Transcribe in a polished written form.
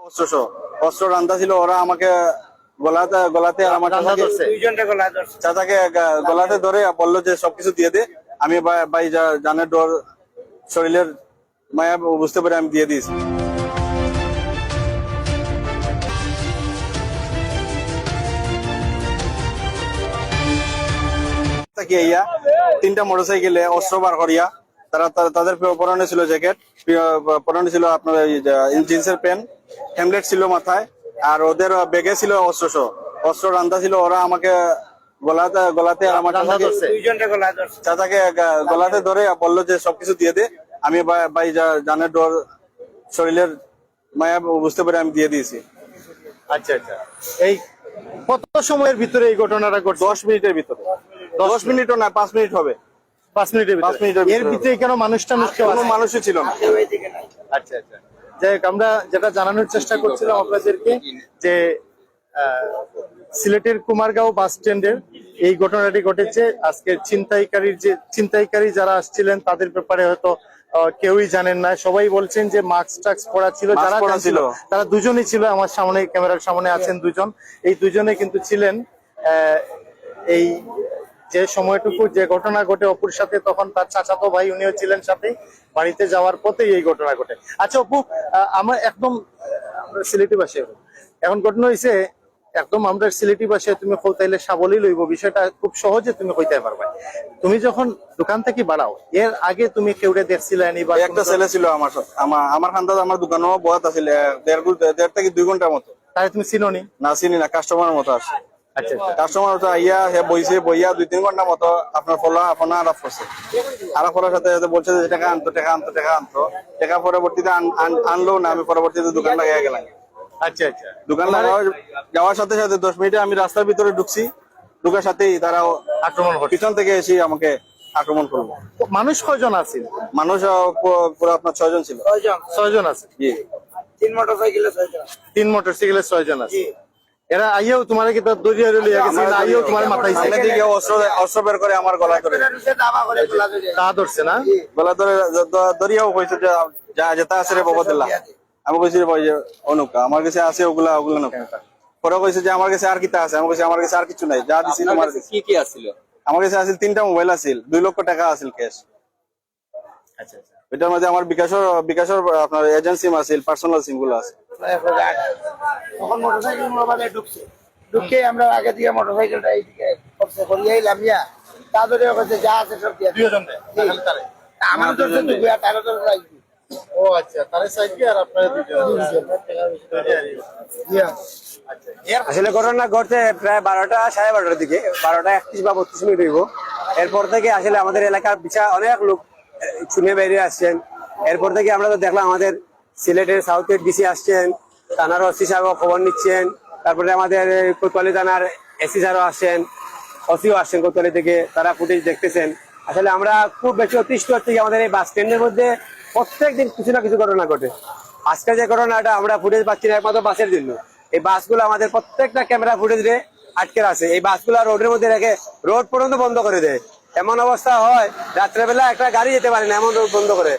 অস্ত্র অস্ত্র রান্দা ছিল, ওরা আমাকে গলাতে গলাতে আর আমার চাচাকে গলাতে ধরে বললো যে সবকিছু দিয়ে দে। আমি ভাই জানের ডর, শরীরের মায়া বুঝতে পারে আমি দিয়ে দিয়েছি। তিনটা মোটরসাইকেলে অস্ত্র বার করিয়া তাদের পরনে ছিল জ্যাকেট, পরনে ছিল আপনার জিন্সের প্যান্ট, হেমলেট ছিল মাথায়, আর ওদের ব্যাগে ছিল অস্ত্র রান্দা ছিল। ওরা আমাকে গলাতে আর আমার চাচাকে গলাতে ধরে বললো যে সবকিছু দিয়ে দে। আমি ভাই জানের ডর, শরীরের মায়া বুঝতে পারে আমি দিয়ে দিয়েছি। আচ্ছা আচ্ছা, এই কত সময়ের ভিতরে এই ঘটনাটা ঘটছে? 10 মিনিটের ভিতরে। 10 মিনিটও না, 5 মিনিট হবে। 5 মিনিটের ভিতরে। এর ভিতরে কেন কোনো মানুষই ছিল না। আচ্ছা আচ্ছা, যাই হোক, আমরা যেটা জানানোর চেষ্টা করছিলাম আপনাদেরকে যে সিলেটের কুমারগাঁও বাস স্ট্যান্ডের এই ঘটনাটি ঘটেছে। আজকে ছিনতাইকারী যারা আসছিলেন তাদের ব্যাপারে হয়তো কেউই জানেন না। সবাই বলছেন যে মাস্ক টাস্ক পরা ছিল, যারা ছিল তারা দুজনই ছিল। আমার সামনে ক্যামেরার সামনে আছেন দুজন, এই দুজনে কিন্তু ছিলেন এই যে সময়টুকু যে ঘটনা ঘটে অপুর সাথে, তখন তার চাচাতো ভাই উনিও ছিলেন সাথে। বাড়িতে যাওয়ার পথেই এই ঘটনা ঘটে। আচ্ছা অপু, আমরা একদম সিলেটি ভাষায় এখন ঘটনা হয়েছে, একদম আমরা সিলেটি ভাষায় তুমি কইতাইলে সাবলই লইব, বিষয়টা খুব সহজে তুমি কইতে পারবে। তুমি যখন দোকান থেকে বাড়াও, এর আগে তুমি কেউরে দেখছিলে? একটা ছেলে ছিল আমার খান্দাজ, আমার দোকানও বয়াত আছিল 1.5 থেকে 2 ঘন্টার মতো। তাই তুমি চিনোনি? না, চিনি না, কাস্টমারের মতো আসছে। আচ্ছা, কাস্টমার আইয়া বইছে, বইয়া 2-3 ঘন্টার মতো আপনার ফোনা আরাপ করছে। আরাপ করার সাথে সাথে বলছে যে টাকা আনতো। টাকা পরবর্তীতে আনলো না, আমি পরবর্তীতে দোকান লাগিয়ে গেলাম। আচ্ছা আচ্ছা, দোকান যাওয়ার সাথে সাথে 10 মিনিটে আমি রাস্তার ভিতরে ঢুকছি, ঢুকার সাথেই তারা আক্রমণ করছে। পিছন থেকে এসে আমাকে আক্রমণ করলো। মানুষ কয়জন আছে? মানুষ পুরো আপনার 6 জন ছিল। 6 জন আছে। জি। 3 মোটরসাইকেলে 6 জন আছে। এরা আইয়াও তোমার কি দরিয়া লইয়া গেছে না? আইয়াও তোমার মাথায় অস্ত্র বের করে আমার গলায় ধরে তা ধরছে না? গলা ধরে দরিয়াও কইছে যে যা যেটা আছে রে বাবাদুল্লাহ। আমি কইছি ভাই অনুকা আমার কাছে আছে ওগুলা নৌকা। পরে কইছে যে আমার কাছে আর কিটা আছে? আমি কইছি আমার কাছে আর কিছু নাই, যা দিছি তোমার কাছে। কি আছিল? আমার কাছে আছিল 3টা মোবাইল আছিল, 2 লক্ষ টাকা আছিল ক্যাশ। আচ্ছা আচ্ছা, এটার মধ্যে আমার বিকাশের আপনার এজেন্সি সিম আছিল, পার্সোনাল সিম গুলো আছে। তখন মোটরসাইকেল মোবাইলে ঢুকে আমরা আগে দিয়ে মোটরসাইকেলটা এইদিকে করিয়ে লামিয়া তাদের কাছে যা আছে সব দিয়ে আমার তো ও আচ্ছা, তারে সাইড কি আর আপনারা দুজন? আসলে ঘটনা ঘটছে প্রায় 12টা 12:30 দিকে, 12:31 বা 32 মিনিট হইব। এরপর থেকে আসলে আমাদের এলাকার পিছা অনেক লোক শুনে বেরিয়ে আসছেন। এরপর থেকে আমরা তো দেখলাম আমাদের সিলেটের সাউথের ডিসি আসছেন, থানার ওসি সাহেব খবর নিচ্ছেন। তারপরে আমাদের কোতোয়ালি থানার এসি স্যারও আসছেন, ওসিও আসছেন কোতোয়ালি থেকে, তারা ফুটেজ দেখতেছেন। আসলে আমরা খুব বেশি অতিষ্ঠ হচ্ছে আমাদের এই বাস স্ট্যান্ডের মধ্যে প্রত্যেকদিন কিছু না কিছু ঘটনা ঘটে। আজকে যে ঘটনাটা আমরা ফুটেজ পাচ্ছি না একমাত্র বাসের জন্য। এই বাসগুলো আমাদের প্রত্যেকটা ক্যামেরা ফুটেজ রে আটকে আছে। এই বাসগুলো রোডের মধ্যে রেখে রোড পর্যন্ত বন্ধ করে দেয়। এমন অবস্থা হয় রাত্রেবেলা একটা গাড়ি যেতে পারে না, এমন রোড বন্ধ করে।